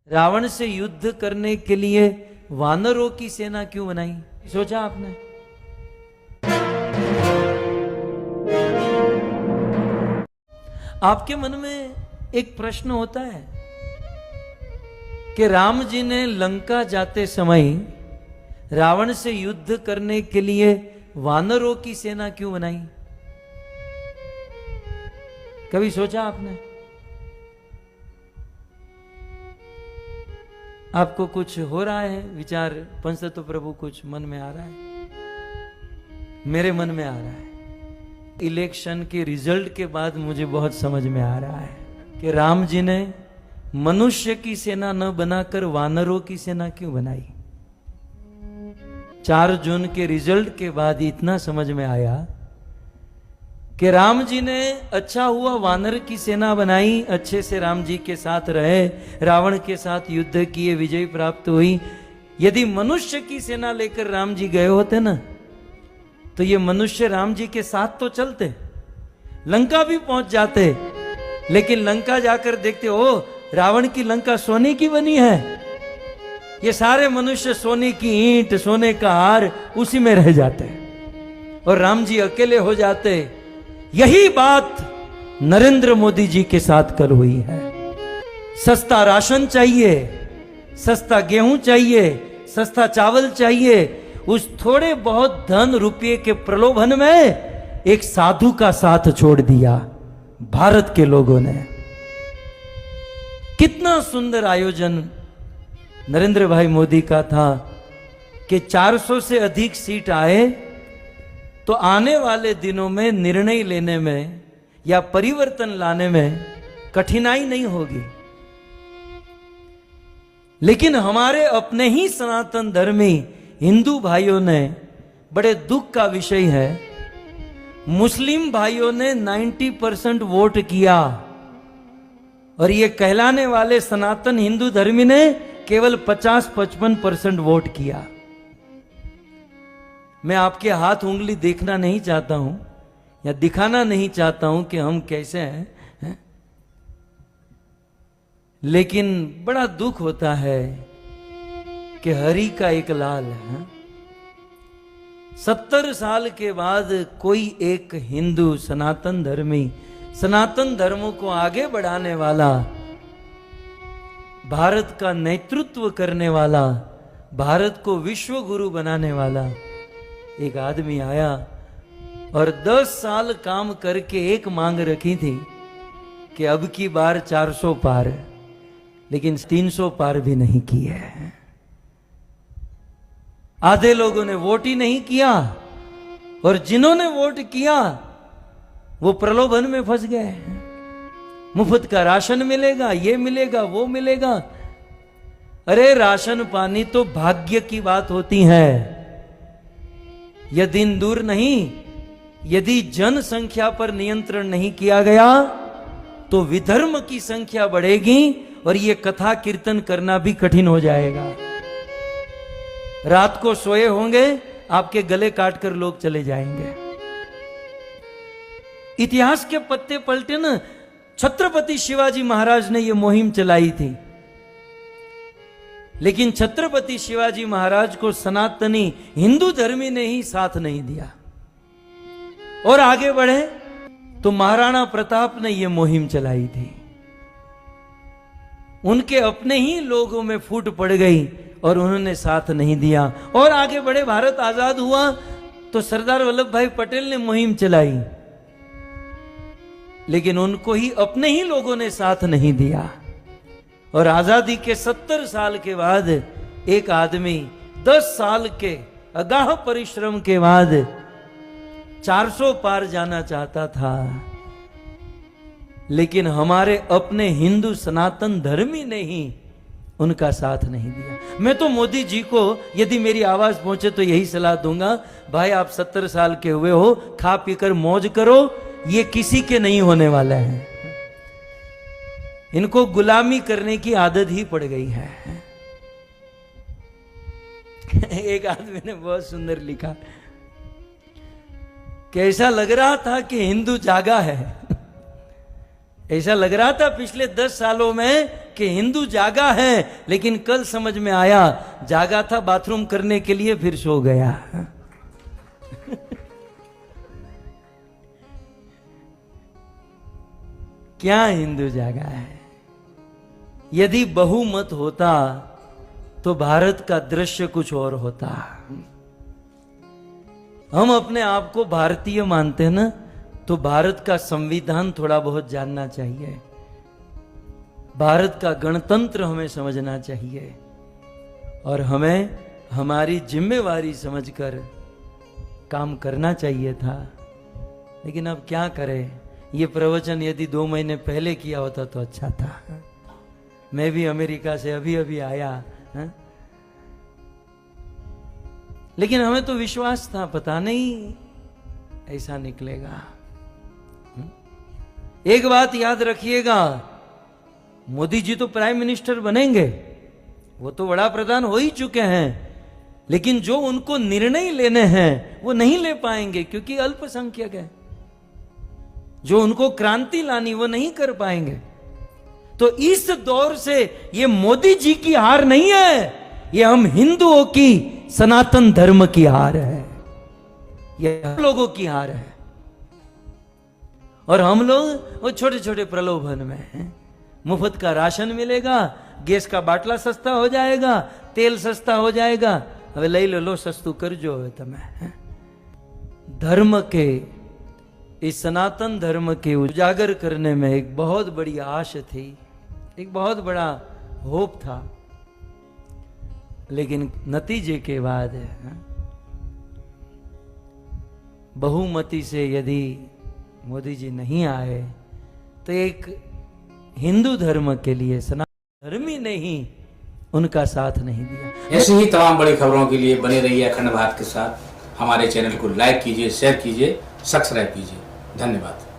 रावण से युद्ध करने के लिए वानरों की सेना क्यों बनाई? सोचा आपने? आपके मन में एक प्रश्न होता है कि राम जी ने लंका जाते समय रावण से युद्ध करने के लिए वानरों की सेना क्यों बनाई? कभी सोचा आपने? आपको कुछ हो रहा है विचार पंचतत्व प्रभु, कुछ मन में आ रहा है? मेरे मन में आ रहा है। इलेक्शन के रिजल्ट के बाद मुझे बहुत समझ में आ रहा है कि राम जी ने मनुष्य की सेना न बनाकर वानरों की सेना क्यों बनाई। 4 जून के रिजल्ट के बाद इतना समझ में आया कि राम जी ने अच्छा हुआ वानर की सेना बनाई, अच्छे से राम जी के साथ रहे, रावण के साथ युद्ध किए, विजय प्राप्त हुई। यदि मनुष्य की सेना लेकर राम जी गए होते ना, तो ये मनुष्य राम जी के साथ तो चलते, लंका भी पहुंच जाते, लेकिन लंका जाकर देखते ओ रावण की लंका सोने की बनी है। ये सारे मनुष्य सोने की ईंट, सोने का हार उसी में रह जाते और राम जी अकेले हो जाते। यही बात नरेंद्र मोदी जी के साथ कल हुई है। सस्ता राशन चाहिए, सस्ता गेहूं चाहिए, सस्ता चावल चाहिए, उस थोड़े बहुत धन रुपये के प्रलोभन में एक साधु का साथ छोड़ दिया भारत के लोगों ने। कितना सुंदर आयोजन नरेंद्र भाई मोदी का था कि 400 से अधिक सीट आए तो आने वाले दिनों में निर्णय लेने में या परिवर्तन लाने में कठिनाई नहीं होगी। लेकिन हमारे अपने ही सनातन धर्मी हिंदू भाइयों ने, बड़े दुख का विषय है, मुस्लिम भाइयों ने 90% वोट किया और ये कहलाने वाले सनातन हिंदू धर्मी ने केवल 50-55% वोट किया। मैं आपके हाथ उंगली देखना नहीं चाहता हूं या दिखाना नहीं चाहता हूं कि हम कैसे हैं, लेकिन बड़ा दुख होता है कि हरि का एक लाल है। 70 साल के बाद कोई एक हिंदू सनातन धर्मी, सनातन धर्मों को आगे बढ़ाने वाला, भारत का नेतृत्व करने वाला, भारत को विश्व गुरु बनाने वाला एक आदमी आया और 10 साल काम करके एक मांग रखी थी कि अब की बार 400 पार, लेकिन 300 पार भी नहीं की है। आधे लोगों ने वोट ही नहीं किया और जिन्होंने वोट किया वो प्रलोभन में फंस गए। मुफ्त का राशन मिलेगा, ये मिलेगा, वो मिलेगा। अरे राशन पानी तो भाग्य की बात होती है, यह दिन दूर नहीं। यदि जनसंख्या पर नियंत्रण नहीं किया गया तो विधर्म की संख्या बढ़ेगी और यह कथा कीर्तन करना भी कठिन हो जाएगा। रात को सोए होंगे, आपके गले काटकर लोग चले जाएंगे। इतिहास के पत्ते पलटे न, छत्रपति शिवाजी महाराज ने यह मुहिम चलाई थी, लेकिन छत्रपति शिवाजी महाराज को सनातनी हिंदू धर्मी ने ही साथ नहीं दिया और आगे बढ़े तो महाराणा प्रताप ने यह मुहिम चलाई थी। उनके अपने ही लोगों में फूट पड़ गई और उन्होंने साथ नहीं दिया और आगे बढ़े। भारत आजाद हुआ तो सरदार वल्लभ भाई पटेल ने मुहिम चलाई, लेकिन उनको ही अपने ही लोगों ने साथ नहीं दिया। और आजादी के 70 साल के बाद एक आदमी 10 साल के अगाह परिश्रम के बाद 400 पार जाना चाहता था, लेकिन हमारे अपने हिंदू सनातन धर्मी ने ही उनका साथ नहीं दिया। मैं तो मोदी जी को यदि मेरी आवाज पहुंचे तो यही सलाह दूंगा, भाई आप 70 साल के हुए हो, खा पीकर मौज करो, ये किसी के नहीं होने वाला है। इनको गुलामी करने की आदत ही पड़ गई है। एक आदमी ने बहुत सुंदर लिखा कि ऐसा लग रहा था कि हिंदू जागा है, ऐसा लग रहा था पिछले 10 सालों में कि हिंदू जागा है, लेकिन कल समझ में आया जागा था बाथरूम करने के लिए, फिर सो गया। क्या हिंदू जागा है? यदि बहुमत होता तो भारत का दृश्य कुछ और होता। हम अपने आप को भारतीय मानते हैं ना, तो भारत का संविधान थोड़ा बहुत जानना चाहिए, भारत का गणतंत्र हमें समझना चाहिए, और हमें हमारी जिम्मेवारी समझकर काम करना चाहिए था। लेकिन अब क्या करें, ये प्रवचन यदि 2 महीने पहले किया होता तो अच्छा था। मैं भी अमेरिका से अभी अभी आया, हा? लेकिन हमें तो विश्वास था, पता नहीं ऐसा निकलेगा। एक बात याद रखिएगा, मोदी जी तो प्राइम मिनिस्टर बनेंगे, वो तो बड़ा प्रधान हो ही चुके हैं, लेकिन जो उनको निर्णय लेने हैं वो नहीं ले पाएंगे, क्योंकि अल्पसंख्यक है। जो उनको क्रांति लानी वो नहीं कर पाएंगे। तो इस दौर से ये मोदी जी की हार नहीं है, ये हम हिंदुओं की सनातन धर्म की हार है, ये हम लोगों की हार है। और हम लोग वो छोटे छोटे प्रलोभन में हैं। मुफ्त का राशन मिलेगा, गैस का बाटला सस्ता हो जाएगा, तेल सस्ता हो जाएगा, હવે લઈ લો સસ્તું કરજો હવે તમે। धर्म के, इस सनातन धर्म के उजागर करने में एक बहुत बड़ी आश थी, एक बहुत बड़ा होप था, लेकिन नतीजे के बाद बहुमति से यदि मोदी जी नहीं आए तो एक हिंदू धर्म के लिए सनातन धर्मी ने ही उनका साथ नहीं दिया। ऐसी ही तमाम बड़ी खबरों के लिए बने रहिए अखंड भारत के साथ। हमारे चैनल को लाइक कीजिए, शेयर कीजिए, सब्सक्राइब कीजिए। धन्यवाद।